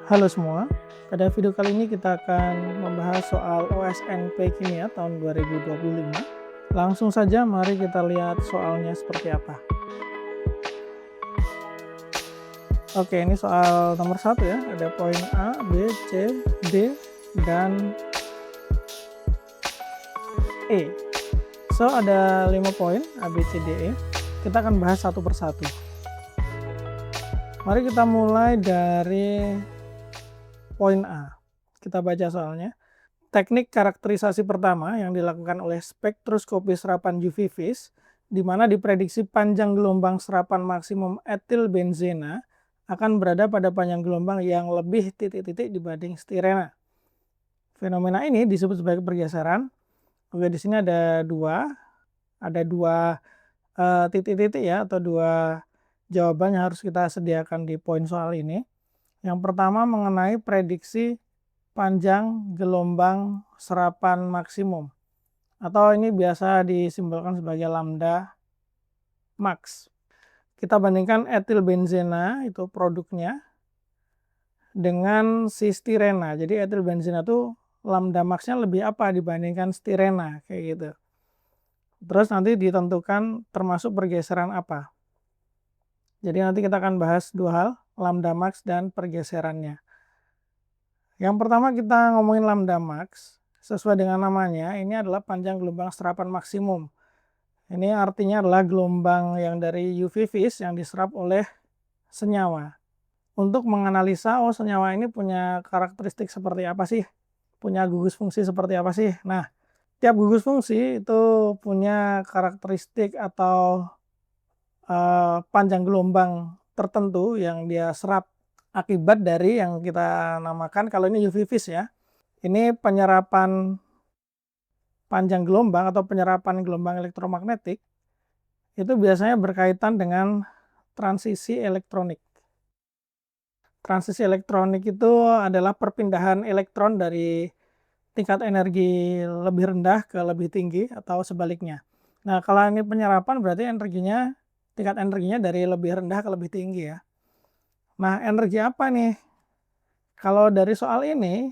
Halo semua, pada video kali ini kita akan membahas soal OSNP Kimia tahun 2025. Langsung saja mari kita lihat soalnya seperti apa. Oke, ini soal nomor 1 ya, ada poin A, B, C, D, dan E. So, ada 5 poin A, B, C, D, E. Kita akan bahas satu persatu. Mari kita mulai dari poin A. Kita baca soalnya. Teknik karakterisasi pertama yang dilakukan oleh spektroskopi serapan UV vis, di mana diprediksi panjang gelombang serapan maksimum etilbenzena akan berada pada panjang gelombang yang lebih titik-titik dibanding stirena. Fenomena ini disebut sebagai pergeseran. Oke, di sini ada dua titik-titik ya, atau dua jawaban yang harus kita sediakan di poin soal ini. Yang pertama mengenai prediksi panjang gelombang serapan maksimum, atau ini biasa disimbolkan sebagai lambda max. Kita bandingkan etilbenzena itu produknya dengan si stirena. Jadi etilbenzena itu lambda maxnya lebih apa dibandingkan stirena kayak gitu. Terus nanti ditentukan termasuk pergeseran apa. Jadi nanti kita akan bahas dua hal, lambda max dan pergeserannya. Yang pertama kita ngomongin lambda max, sesuai dengan namanya, ini adalah panjang gelombang serapan maksimum. Ini artinya adalah gelombang yang dari UV vis yang diserap oleh senyawa. Untuk menganalisa, senyawa ini punya karakteristik seperti apa sih? Punya gugus fungsi seperti apa sih? Nah, tiap gugus fungsi itu punya karakteristik atau panjang gelombang tertentu yang dia serap akibat dari yang kita namakan, kalau ini UV vis ya, ini penyerapan panjang gelombang atau penyerapan gelombang elektromagnetik itu biasanya berkaitan dengan transisi elektronik. Transisi elektronik itu adalah perpindahan elektron dari tingkat energi lebih rendah ke lebih tinggi atau sebaliknya. Nah, kalau ini penyerapan berarti tingkat energinya dari lebih rendah ke lebih tinggi ya. Nah, energi apa nih? Kalau dari soal ini,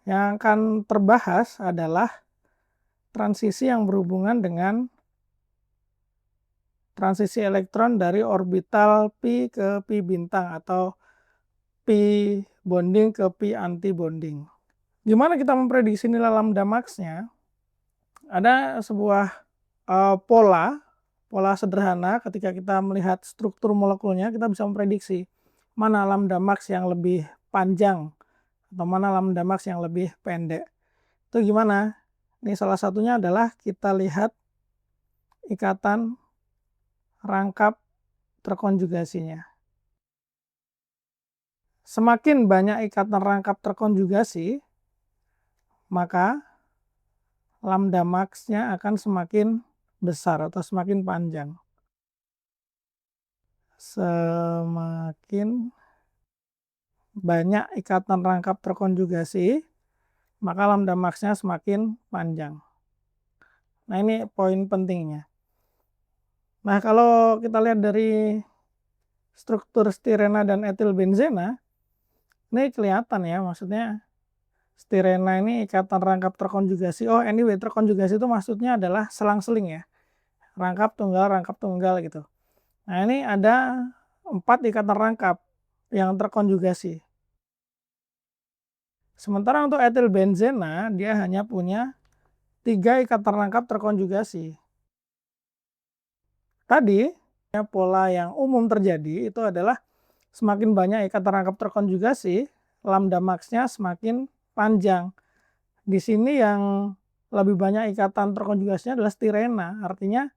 yang akan terbahas adalah transisi yang berhubungan dengan transisi elektron dari orbital pi ke pi bintang atau pi bonding ke pi anti bonding. Gimana kita memprediksi nilai lambda max-nya? Ada sebuah pola sederhana. Ketika kita melihat struktur molekulnya, kita bisa memprediksi mana lambda max yang lebih panjang atau mana lambda max yang lebih pendek. Itu gimana? Ini salah satunya adalah kita lihat ikatan rangkap terkonjugasinya. Semakin banyak ikatan rangkap terkonjugasi, maka lambda max-nya akan semakin besar atau semakin panjang. Semakin banyak ikatan rangkap terkonjugasi, maka lambda max-nya semakin panjang. Nah, ini poin pentingnya. Nah, kalau kita lihat dari struktur stirena dan etilbenzena, ini kelihatan ya, maksudnya stirena ini ikatan rangkap terkonjugasi. Anyway, terkonjugasi itu maksudnya adalah selang-seling ya. Rangkap tunggal gitu. Nah, ini ada 4 ikatan rangkap yang terkonjugasi. Sementara untuk etilbenzena, dia hanya punya 3 ikatan rangkap terkonjugasi. Tadi, pola yang umum terjadi itu adalah semakin banyak ikatan rangkap terkonjugasi, lambda max-nya semakin panjang. Di sini yang lebih banyak ikatan terkonjugasinya adalah stirena, artinya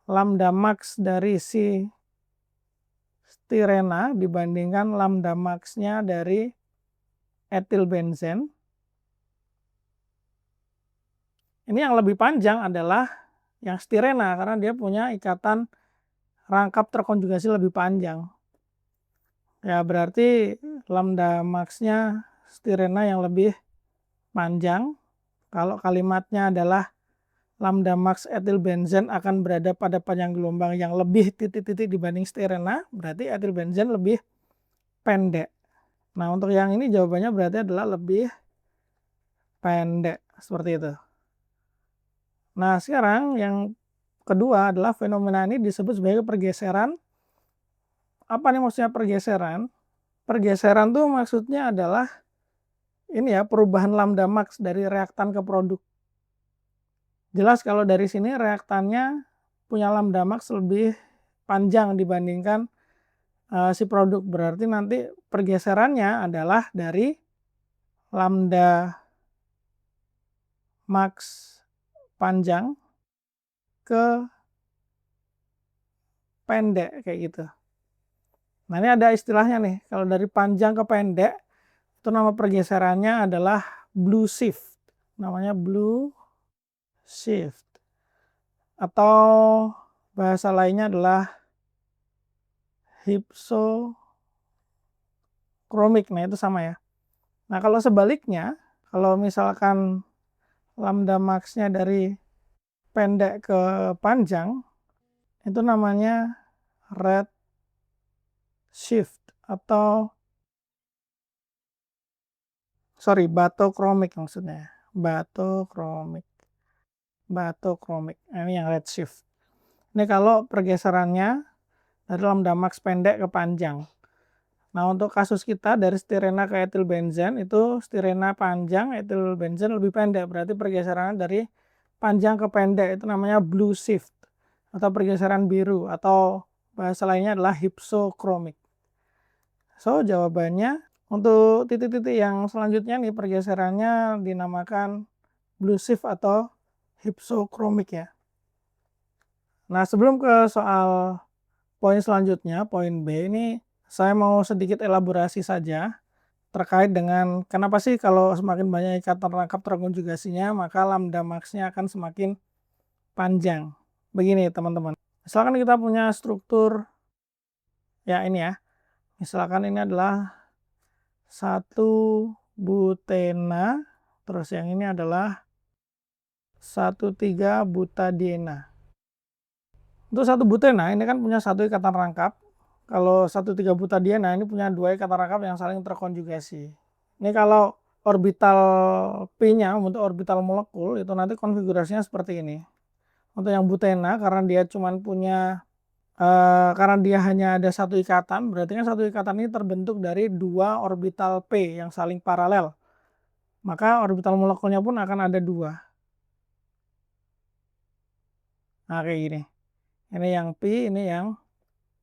lambda max dari si stirena dibandingkan lambda max-nya dari etilbenzen. Ini yang lebih panjang adalah yang stirena karena dia punya ikatan rangkap terkonjugasi lebih panjang. Ya, berarti lambda max-nya stirena yang lebih panjang. Kalau kalimatnya adalah lambda max etilbenzen akan berada pada panjang gelombang yang lebih titik-titik dibanding stirena, berarti etilbenzen lebih pendek. Nah, untuk yang ini jawabannya berarti adalah lebih pendek, seperti itu. Nah, sekarang yang kedua adalah fenomena ini disebut sebagai pergeseran. Apa nih maksudnya pergeseran? Pergeseran tuh maksudnya adalah ini ya, perubahan lambda max dari reaktan ke produk. Jelas kalau dari sini reaktannya punya lambda max lebih panjang dibandingkan si produk. Berarti nanti pergeserannya adalah dari lambda max panjang ke pendek kayak gitu. Nah, ini ada istilahnya nih. Kalau dari panjang ke pendek, itu nama pergeserannya adalah blue shift. Namanya blue shift. Atau bahasa lainnya adalah hypsochronic. Nah, itu sama ya. Nah, kalau sebaliknya, kalau misalkan lambda max-nya dari pendek ke panjang, itu namanya red shift atau bathochromic maksudnya. Bathochromic. Nah, ini yang red shift. Ini kalau pergeserannya dari lambda max pendek ke panjang. Nah, untuk kasus kita dari stirena ke etilbenzen itu stirena panjang, etilbenzen lebih pendek. Berarti pergeserannya dari panjang ke pendek itu namanya blue shift atau pergeseran biru atau bahasa lainnya adalah hypsochronic. So, jawabannya untuk titik-titik yang selanjutnya nih pergeserannya dinamakan blue shift atau hypsochronic ya. Nah, sebelum ke soal poin selanjutnya, poin B ini saya mau sedikit elaborasi saja terkait dengan kenapa sih kalau semakin banyak ikatan rangkap terkonjugasinya maka lambda max-nya akan semakin panjang. Begini teman-teman, misalkan kita punya struktur ya ini ya, misalkan ini adalah satu butena, terus yang ini adalah 1,3-butadiena. Untuk satu butena ini kan punya satu ikatan rangkap. Kalau 1,3-butadiena ini punya dua ikatan rangkap yang saling terkonjugasi. Ini kalau orbital P-nya untuk orbital molekul itu nanti konfigurasinya seperti ini. Untuk yang butena karena dia karena dia hanya ada satu ikatan, berarti kan satu ikatan ini terbentuk dari dua orbital P yang saling paralel. Maka orbital molekulnya pun akan ada dua. Nah, kayak gini. Ini yang P, ini yang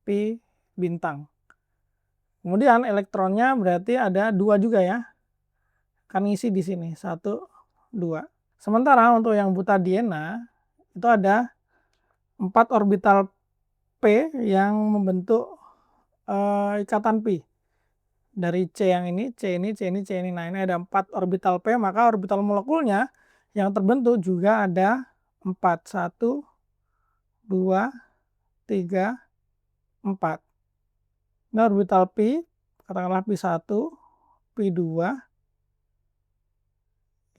P bintang. Kemudian elektronnya berarti ada dua juga ya. Kan ngisi di sini, 1, 2. Sementara untuk yang butadiena itu ada 4 orbital P yang membentuk ikatan Pi. Dari C yang ini, C ini, C ini, C ini. Nah, ini ada 4 orbital P, maka orbital molekulnya yang terbentuk juga ada 4. 1, 2, 3, 4. Ini orbital Pi, katakanlah Pi1, Pi2,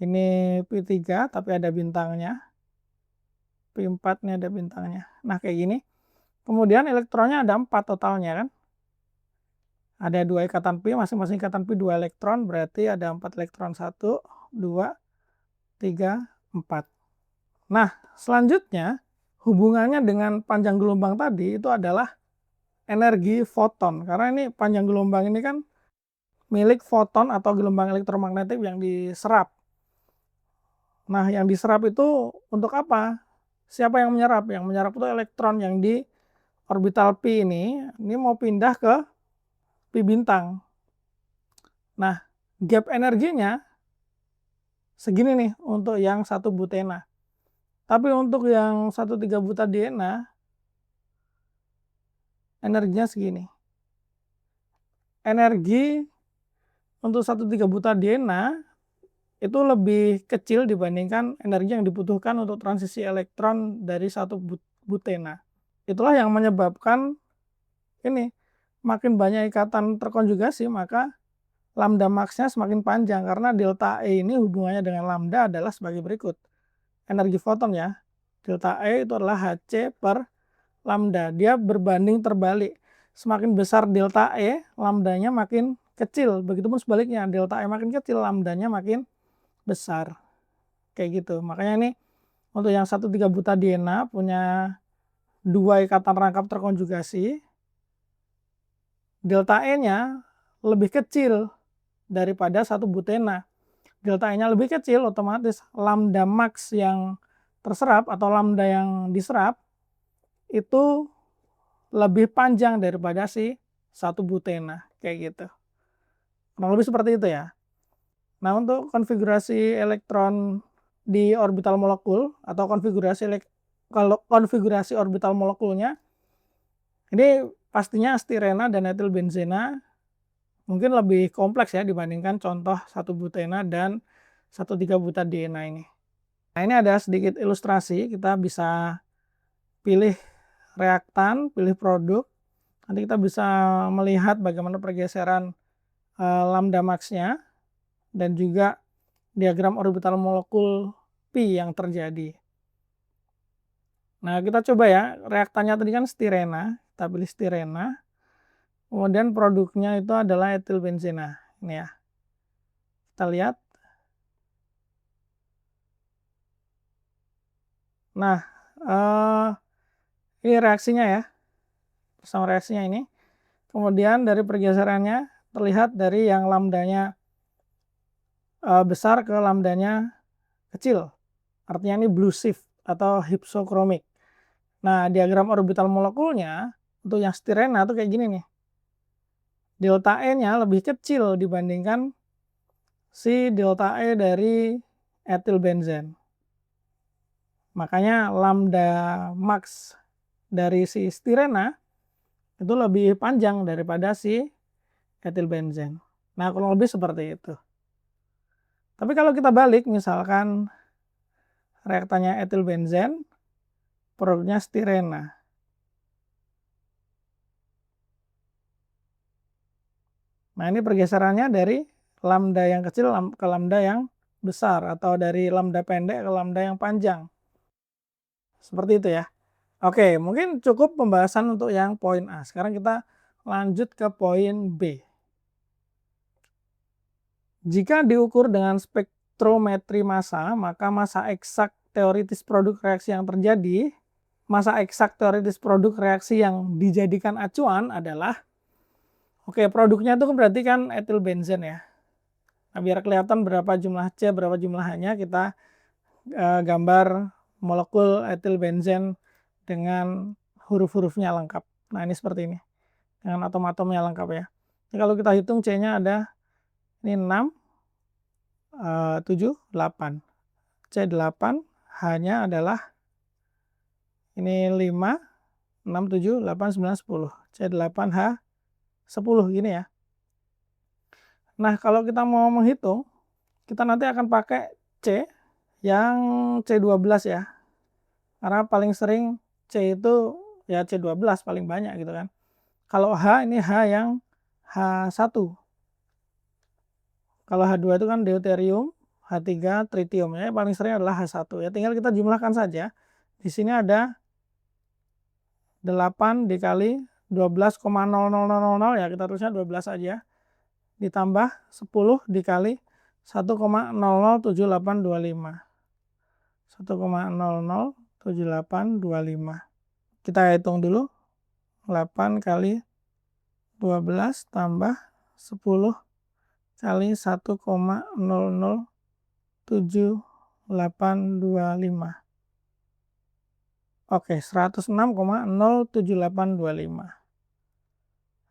ini Pi3 tapi ada bintangnya. Pi4 ini ada bintangnya. Nah, kayak gini. Kemudian elektronnya ada 4 totalnya kan. Ada 2 ikatan Pi, masing-masing ikatan Pi 2 elektron, berarti ada 4 elektron. 1, 2, 3, 4. Nah, selanjutnya hubungannya dengan panjang gelombang tadi itu adalah energi foton. Karena ini panjang gelombang ini kan milik foton atau gelombang elektromagnetik yang diserap. Nah, yang diserap itu untuk apa? Siapa yang menyerap? Yang menyerap itu elektron yang di orbital P ini mau pindah ke Pi bintang. Nah, gap energinya segini nih untuk yang 1 butena. Tapi untuk yang 1,3-butadiena energinya segini. Energi untuk 1,3-butadiena itu lebih kecil dibandingkan energi yang dibutuhkan untuk transisi elektron dari 1 butena. Itulah yang menyebabkan ini makin banyak ikatan terkonjugasi maka lambda max-nya semakin panjang karena delta E ini hubungannya dengan lambda adalah sebagai berikut. Energi foton ya. Delta E itu adalah Hc per lambda. Dia berbanding terbalik. Semakin besar delta E, lambdanya makin kecil. Begitupun sebaliknya, delta E makin kecil, lambdanya makin besar. Kayak gitu. Makanya ini untuk yang 1,3-butadiena punya 2 ikatan rangkap terkonjugasi, delta E-nya lebih kecil daripada 1-butena. Delta E-nya lebih kecil, otomatis lambda max yang terserap atau lambda yang diserap itu lebih panjang daripada si 1-butena, kayak gitu. Kurang lebih seperti itu ya. Nah, untuk konfigurasi elektron di orbital molekul atau konfigurasi orbital molekulnya, ini pastinya stirena dan etilbenzena mungkin lebih kompleks ya dibandingkan contoh 1-butena dan 1,3-butadiena ini. Nah, ini ada sedikit ilustrasi, kita bisa pilih reaktan, pilih produk, nanti kita bisa melihat bagaimana pergeseran lambda max-nya dan juga diagram orbital molekul pi yang terjadi. Nah, kita coba ya, reaktannya tadi kan stirena, kita pilih stirena, kemudian produknya itu adalah etilbenzena. Ini ya, kita lihat. Nah, ini reaksinya ya, bersama reaksinya ini. Kemudian dari pergeserannya terlihat dari yang lambdanya besar ke lambdanya kecil. Artinya ini blue shift atau hypsochronic. Nah, diagram orbital molekulnya untuk yang stirena tuh kayak gini nih. Delta E-nya lebih kecil dibandingkan si delta E dari etilbenzen. Makanya lambda max dari si stirena itu lebih panjang daripada si etilbenzen. Nah, kurang lebih seperti itu. Tapi kalau kita balik, misalkan reaktannya etilbenzen, produknya stirena. Nah, ini pergeserannya dari lambda yang kecil ke lambda yang besar, atau dari lambda pendek ke lambda yang panjang. Seperti itu ya. Oke, mungkin cukup pembahasan untuk yang poin A. Sekarang kita lanjut ke poin B. Jika diukur dengan spektrometri massa, maka massa eksak teoritis produk reaksi yang terjadi, massa eksak teoritis produk reaksi yang dijadikan acuan adalah, oke, produknya itu berarti kan etilbenzen ya. Nah, biar kelihatan berapa jumlah C, berapa jumlah H-nya, kita gambar molekul etilbenzen dengan huruf-hurufnya lengkap. Nah, ini seperti ini, dengan atom-atomnya lengkap ya. Jadi kalau kita hitung C-nya ada ini 6, 7, 8. C8, H-nya adalah ini 5, 6, 7, 8, 9, 10. C8H 10 gini ya. Nah, kalau kita mau menghitung, kita nanti akan pakai C yang C12 ya. Karena paling sering C itu ya C12 paling banyak gitu kan. Kalau H ini H yang H1. Kalau H2 itu kan deuterium, H3 tritium ya, paling sering adalah H1 ya. Tinggal kita jumlahkan saja. Di sini ada 8 dikali 12,0000 ya, kita tulisnya 12 aja. Ditambah 10 dikali 1,007825. 1,007825. Kita hitung dulu. 8 kali 12 tambah 10 kali 1,007825. Oke, 106,07825.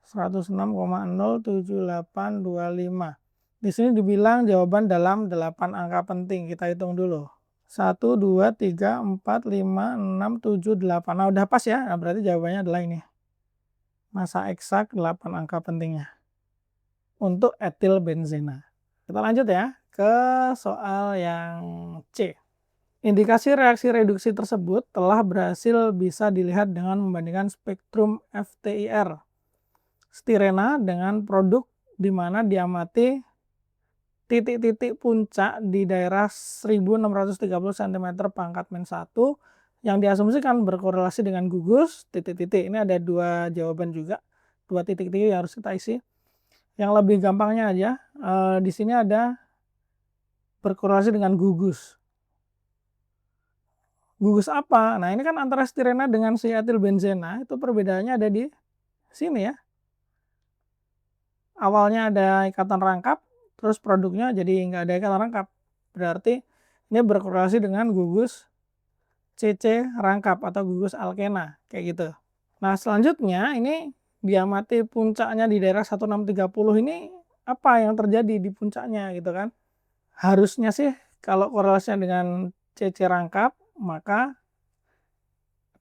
106,07825. Di sini dibilang jawaban dalam 8 angka penting. Kita hitung dulu. 1, 2, 3, 4, 5, 6, 7, 8. Nah, udah pas ya. Nah, berarti jawabannya adalah ini. Massa eksak 8 angka pentingnya. Untuk etilbenzena. Kita lanjut ya ke soal yang C. Indikasi reaksi reduksi tersebut telah berhasil bisa dilihat dengan membandingkan spektrum FTIR stirena dengan produk di mana diamati titik-titik puncak di daerah 1630 cm pangkat -1 yang diasumsikan berkorelasi dengan gugus titik-titik. Ini ada dua jawaban juga, dua titik-titik yang harus kita isi. Yang lebih gampangnya aja, di sini ada berkorelasi dengan gugus. Gugus apa? Nah, ini kan antara stirena dengan si etilbenzena itu perbedaannya ada di sini ya. Awalnya ada ikatan rangkap, terus produknya jadi nggak ada ikatan rangkap. Berarti ini berkorelasi dengan gugus CC rangkap atau gugus alkena, kayak gitu. Nah, selanjutnya ini diamati puncaknya di daerah 1630 ini apa yang terjadi di puncaknya gitu kan. Harusnya sih kalau korelasinya dengan CC rangkap, maka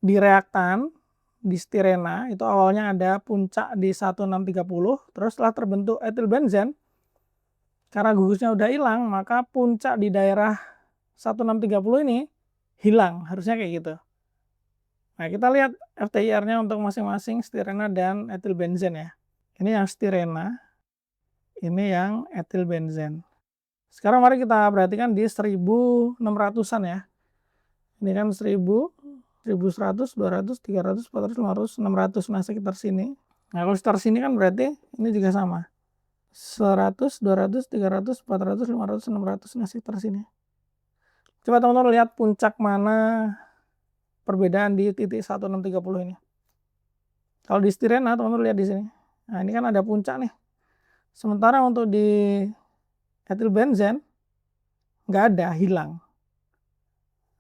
di reaktan di stirena itu awalnya ada puncak di 1630, terus setelah terbentuk etilbenzen karena gugusnya udah hilang, maka puncak di daerah 1630 ini hilang, harusnya kayak gitu. Nah, kita lihat FTIR-nya untuk masing-masing stirena dan etilbenzen ya. Ini yang stirena, ini yang etilbenzen. Sekarang mari kita perhatikan di 1600-an ya. Ini kan 1000, 1100, 200, 300, 400, 500, 600, nah sekitar sini. Nah, kalau sekitar sini kan berarti ini juga sama. 100, 200, 300, 400, 500, 600, nah sekitar sini. Coba teman-teman lihat puncak mana perbedaan di titik 1630 ini. Kalau di stirena teman-teman lihat di sini. Nah, ini kan ada puncak nih. Sementara untuk di etilbenzen nggak ada, hilang.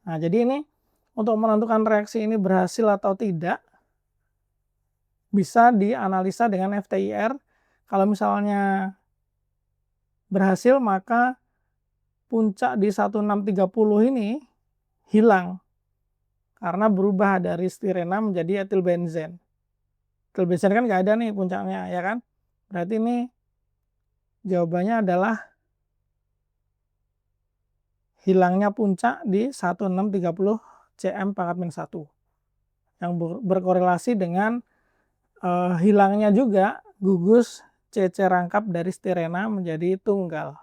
Nah, jadi ini untuk menentukan reaksi ini berhasil atau tidak bisa dianalisa dengan FTIR. Kalau misalnya berhasil, maka puncak di 1630 ini hilang karena berubah dari stirena menjadi etilbenzen. Etilbenzen kan nggak ada nih puncaknya, ya kan? Berarti ini jawabannya adalah hilangnya puncak di 1630 cm pangkat min 1 yang berkorelasi dengan hilangnya juga gugus CC rangkap dari stirena menjadi tunggal,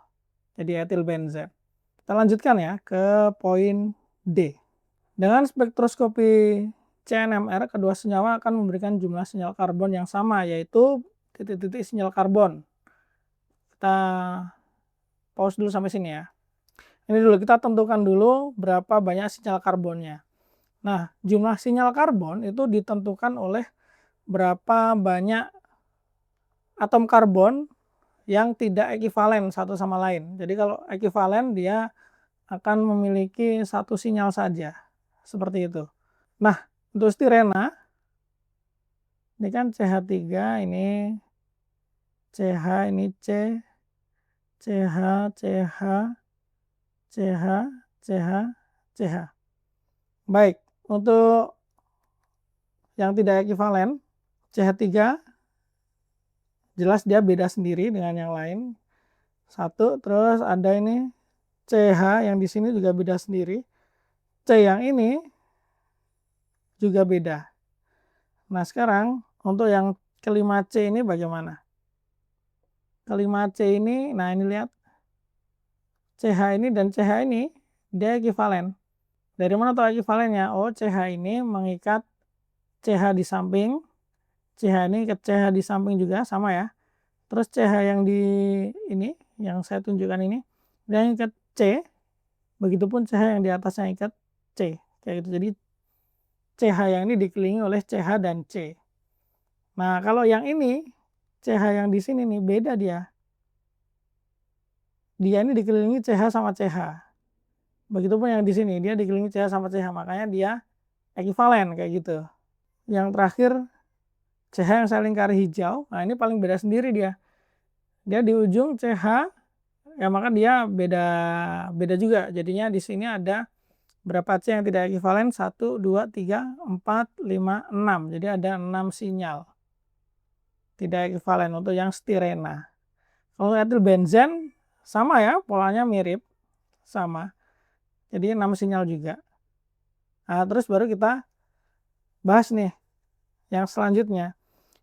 jadi etilbenzen. Kita lanjutkan ya ke poin D. Dengan spektroskopi CNMR, kedua senyawa akan memberikan jumlah sinyal karbon yang sama, yaitu titik-titik sinyal karbon. Kita pause dulu sampai sini ya. Ini dulu, kita tentukan dulu berapa banyak sinyal karbonnya. Nah, jumlah sinyal karbon itu ditentukan oleh berapa banyak atom karbon yang tidak ekivalen satu sama lain. Jadi kalau ekivalen dia akan memiliki satu sinyal saja, seperti itu. Nah, untuk stirena, ini kan CH3, ini CH, ini C, CH, CH, CH, CH, CH. Baik, untuk yang tidak ekivalen, CH3 jelas dia beda sendiri dengan yang lain. Satu, terus ada ini CH yang di sini juga beda sendiri. C yang ini juga beda. Nah, sekarang untuk yang kelima C ini bagaimana? Kelima C ini, nah ini lihat. CH ini dan CH ini dia ekivalen. Dari mana tahu ekivalennya? Oh, CH ini mengikat CH di samping, CH ini ke CH di samping juga sama ya. Terus CH yang di ini, yang saya tunjukkan ini, dia ikat C, begitupun CH yang di atasnya ikat C, kayak gitu. Jadi CH yang ini dikelilingi oleh CH dan C. Nah, kalau yang ini, CH yang di sini nih beda dia. Dia ini dikelilingi CH sama CH. Begitupun yang di sini, dia dikelilingi CH sama CH, makanya dia ekivalen kayak gitu. Yang terakhir CH yang saya lingkari hijau, nah ini paling beda sendiri dia. Dia di ujung CH, ya maka dia beda juga. Jadinya di sini ada berapa C yang tidak ekivalen? 1, 2, 3, 4, 5, 6. Jadi ada 6 sinyal tidak ekivalen untuk yang stirena. Kalau etilbenzen sama ya, polanya mirip, sama. Jadi 6 sinyal juga. Nah, terus baru kita bahas nih yang selanjutnya,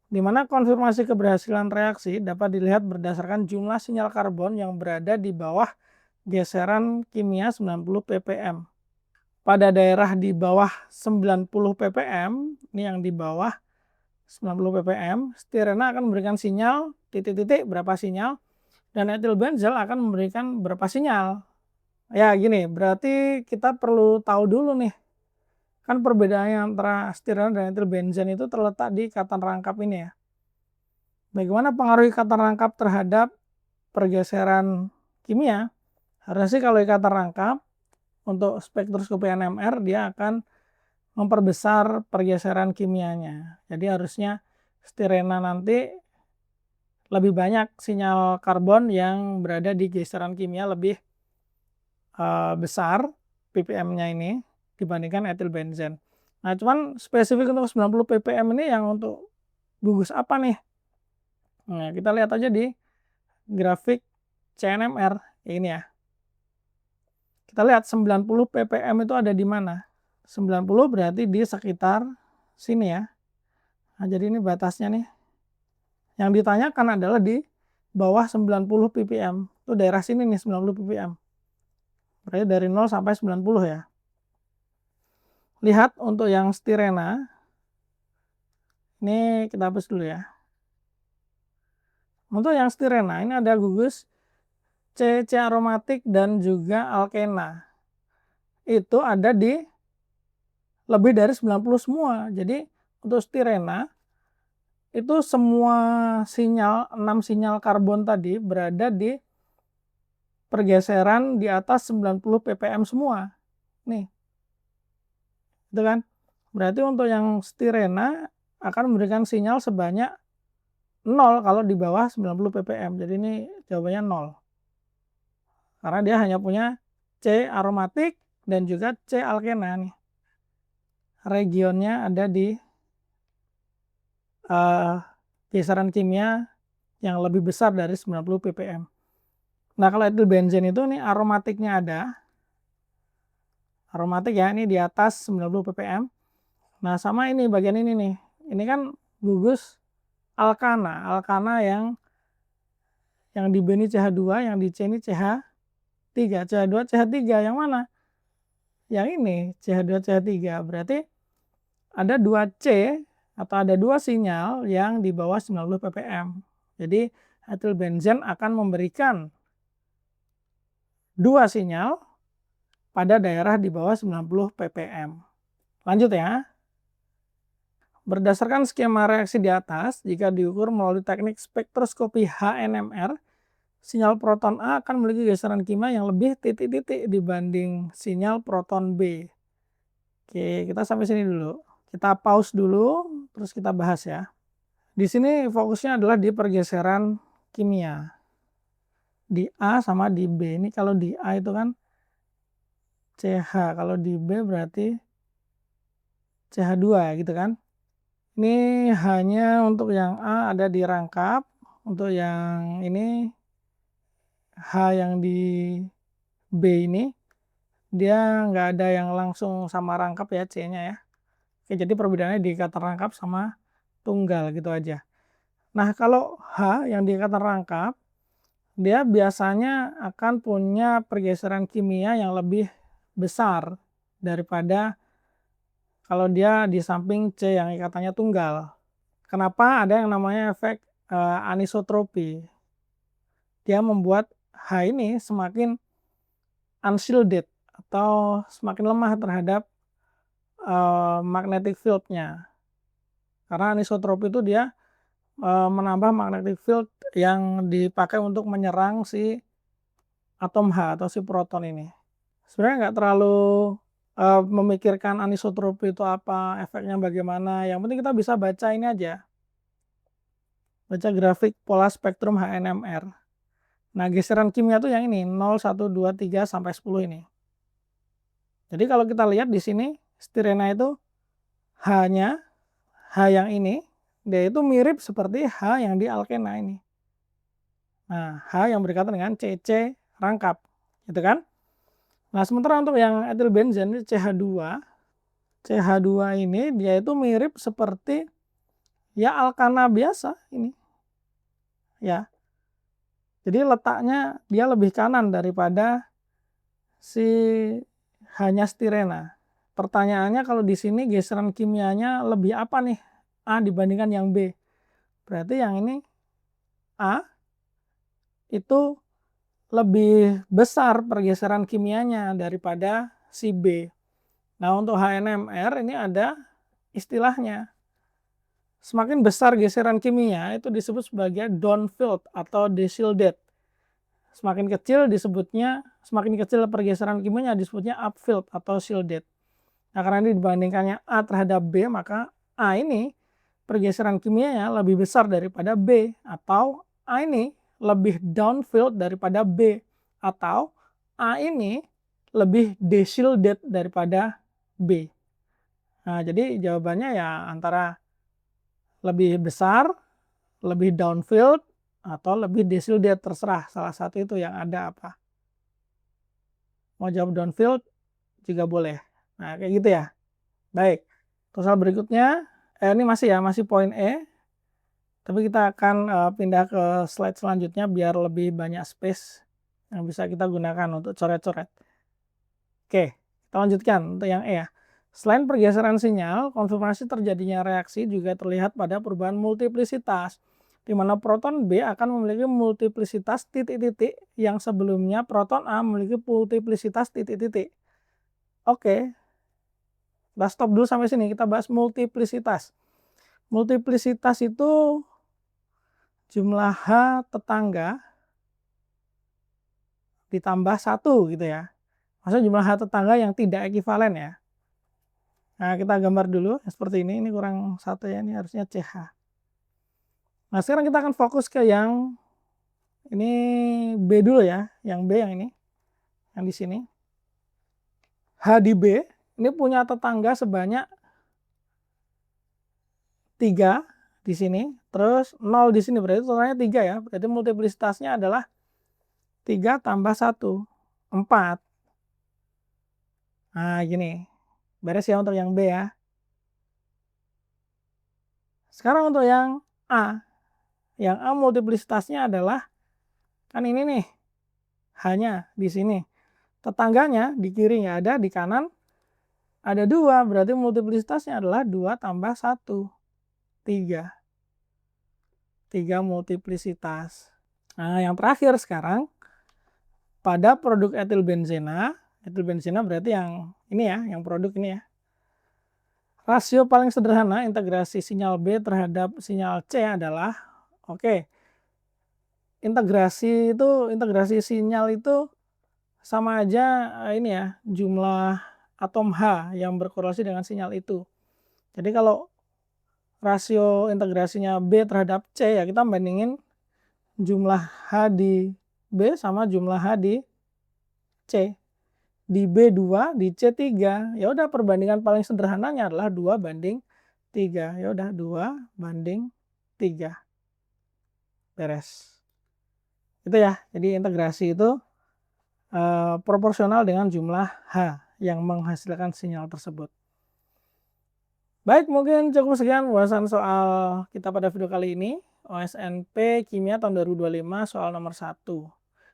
di mana konfirmasi keberhasilan reaksi dapat dilihat berdasarkan jumlah sinyal karbon yang berada di bawah geseran kimia 90 ppm. Pada daerah di bawah 90 ppm, ini yang di bawah, 90 ppm, stirena akan memberikan sinyal titik-titik berapa sinyal, dan etil benzel akan memberikan berapa sinyal. Ya gini, berarti kita perlu tahu dulu nih, kan perbedaannya antara stirena dan etil benzen itu terletak di ikatan rangkap ini ya. Bagaimana pengaruh ikatan rangkap terhadap pergeseran kimia? Harusnya sih kalau ikatan rangkap untuk spektroskopi NMR dia akan memperbesar pergeseran kimianya. Jadi harusnya stirena nanti lebih banyak sinyal karbon yang berada di geseran kimia lebih besar ppm-nya ini dibandingkan etil benzen. Nah, cuman spesifik untuk 90 ppm ini yang untuk gugus apa nih? Nah, kita lihat aja di grafik CNMR ini ya. Kita lihat 90 ppm itu ada di mana? 90 berarti di sekitar sini ya. Nah, jadi ini batasnya nih. Yang ditanyakan adalah di bawah 90 ppm. Itu daerah sini nih 90 ppm. Berarti dari 0 sampai 90 ya. Lihat untuk yang stirena. Ini kita hapus dulu ya. Untuk yang stirena ini ada gugus C aromatik dan juga alkena. Itu ada di lebih dari 90 semua. Jadi untuk stirena itu semua sinyal, 6 sinyal karbon tadi berada di pergeseran di atas 90 ppm semua. Nih. Itu kan? Berarti untuk yang stirena akan memberikan sinyal sebanyak 0 kalau di bawah 90 ppm. Jadi ini jawabannya 0. Karena dia hanya punya C aromatik dan juga C alkena nih. Regionnya ada di geseran kimia yang lebih besar dari 90 ppm. Nah, kalau etil benzen itu nih aromatiknya ada. Aromatik ya, ini di atas 90 ppm. Nah, sama ini bagian ini nih. Ini kan gugus alkana. Alkana yang di B ini CH2, yang di C ini CH3. CH2, CH3 yang mana? Yang ini CH2, CH3. Berarti ada 2 C atau ada 2 sinyal yang di bawah 90 ppm. Jadi etil benzen akan memberikan 2 sinyal pada daerah di bawah 90 ppm. Lanjut ya. Berdasarkan skema reaksi di atas, jika diukur melalui teknik spektroskopi HNMR, sinyal proton A akan memiliki geseran kimia yang lebih titik-titik dibanding sinyal proton B. Oke, kita sampai sini dulu. Kita pause dulu, terus kita bahas ya. Di sini fokusnya adalah di pergeseran kimia. Di A sama di B. Ini kalau di A itu kan CH, kalau di B berarti CH2 gitu kan. Ini hanya untuk yang A ada di rangkap, untuk yang ini H yang di B ini dia nggak ada yang langsung sama rangkap ya C-nya ya. Oke, jadi perbedaannya di ikatan rangkap sama tunggal gitu aja. Nah, kalau H yang di ikatan rangkap dia biasanya akan punya pergeseran kimia yang lebih besar daripada kalau dia di samping C yang ikatannya tunggal. Kenapa? Ada yang namanya efek anisotropi. Dia membuat H ini semakin unshielded atau semakin lemah terhadap magnetic field-nya. Karena anisotropi itu dia menambah magnetic field yang dipakai untuk menyerang si atom H atau si proton ini. Sebenarnya nggak terlalu memikirkan anisotropi itu apa, efeknya bagaimana. Yang penting kita bisa baca ini aja. Baca grafik pola spektrum HNMR. Nah, geseran kimia itu yang ini, 0, 1, 2, 3, sampai 10 ini. Jadi kalau kita lihat di sini, stirena itu H-nya, H yang ini, dia itu mirip seperti H yang di alkena ini. Nah, H yang berkaitan dengan CC rangkap, gitu kan? Nah, sementara untuk yang etil benzen ini CH2, CH2 ini dia itu mirip seperti ya alkana biasa ini. Ya. Jadi letaknya dia lebih kanan daripada si hanya stirena. Pertanyaannya kalau di sini geseran kimianya lebih apa nih A dibandingkan yang B. Berarti yang ini A itu lebih besar pergeseran kimianya daripada si B. Nah, untuk HNMR ini ada istilahnya. Semakin besar geseran kimia itu disebut sebagai downfield atau deshielded. Semakin kecil pergeseran kimianya disebutnya upfield atau shielded. Nah, karena ini dibandingkannya A terhadap B, maka A ini pergeseran kimianya lebih besar daripada B, atau A ini lebih downfield daripada B, atau A ini lebih deshielded daripada B. Nah, jadi jawabannya ya antara lebih besar, lebih downfield, atau lebih deshielded, terserah salah satu itu yang ada apa. Mau jawab downfield juga boleh. Nah, kayak gitu ya. Baik. Terus hal berikutnya, ini masih poin E. Tapi kita akan pindah ke slide selanjutnya biar lebih banyak space yang bisa kita gunakan untuk coret-coret. Oke, kita lanjutkan untuk yang E ya. Selain pergeseran sinyal, konfirmasi terjadinya reaksi juga terlihat pada perubahan multiplisitas, di mana proton B akan memiliki multiplisitas titik-titik yang sebelumnya proton A memiliki multiplisitas titik-titik. Oke, kita stop dulu sampai sini, kita bahas multiplisitas. Multiplisitas itu jumlah H tetangga ditambah 1 gitu ya. Maksudnya jumlah H tetangga yang tidak ekivalen ya. Nah, kita gambar dulu seperti ini kurang 1 ya, ini harusnya CH. Nah, sekarang kita akan fokus ke yang ini B dulu ya, yang B yang ini, yang di sini. H di B ini punya tetangga sebanyak 3 di sini, terus 0 di sini, berarti totalnya 3 ya. Berarti multiplisitasnya adalah 3 tambah 1, 4. Nah, gini. Beres ya untuk yang B ya. Sekarang untuk yang A. Yang A multiplisitasnya adalah, kan ini nih, H-nya di sini. Tetangganya di kiri nggak ada, di kanan ada 2, berarti multiplisitasnya adalah 2 tambah 1, 3. 3 multiplisitas. Nah, yang terakhir sekarang, pada produk etilbenzena berarti yang ini ya, yang produk ini ya. Rasio paling sederhana integrasi sinyal B terhadap sinyal C adalah, integrasi sinyal itu sama aja ini ya, jumlah atom H yang berkorelasi dengan sinyal itu. Jadi kalau rasio integrasinya B terhadap C ya kita bandingin jumlah H di B sama jumlah H di C. Di B 2, di C 3. Ya udah perbandingan paling sederhananya adalah 2 banding 3. Ya udah 2 banding 3. Beres. Itu ya. Jadi integrasi itu proporsional dengan jumlah H yang menghasilkan sinyal tersebut. Baik, mungkin cukup sekian pembahasan soal kita pada video kali ini. OSNP Kimia tahun 2025 soal nomor 1.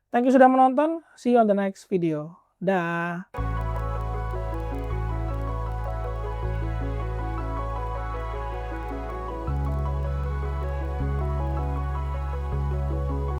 Thank you sudah menonton. See you on the next video. Dah.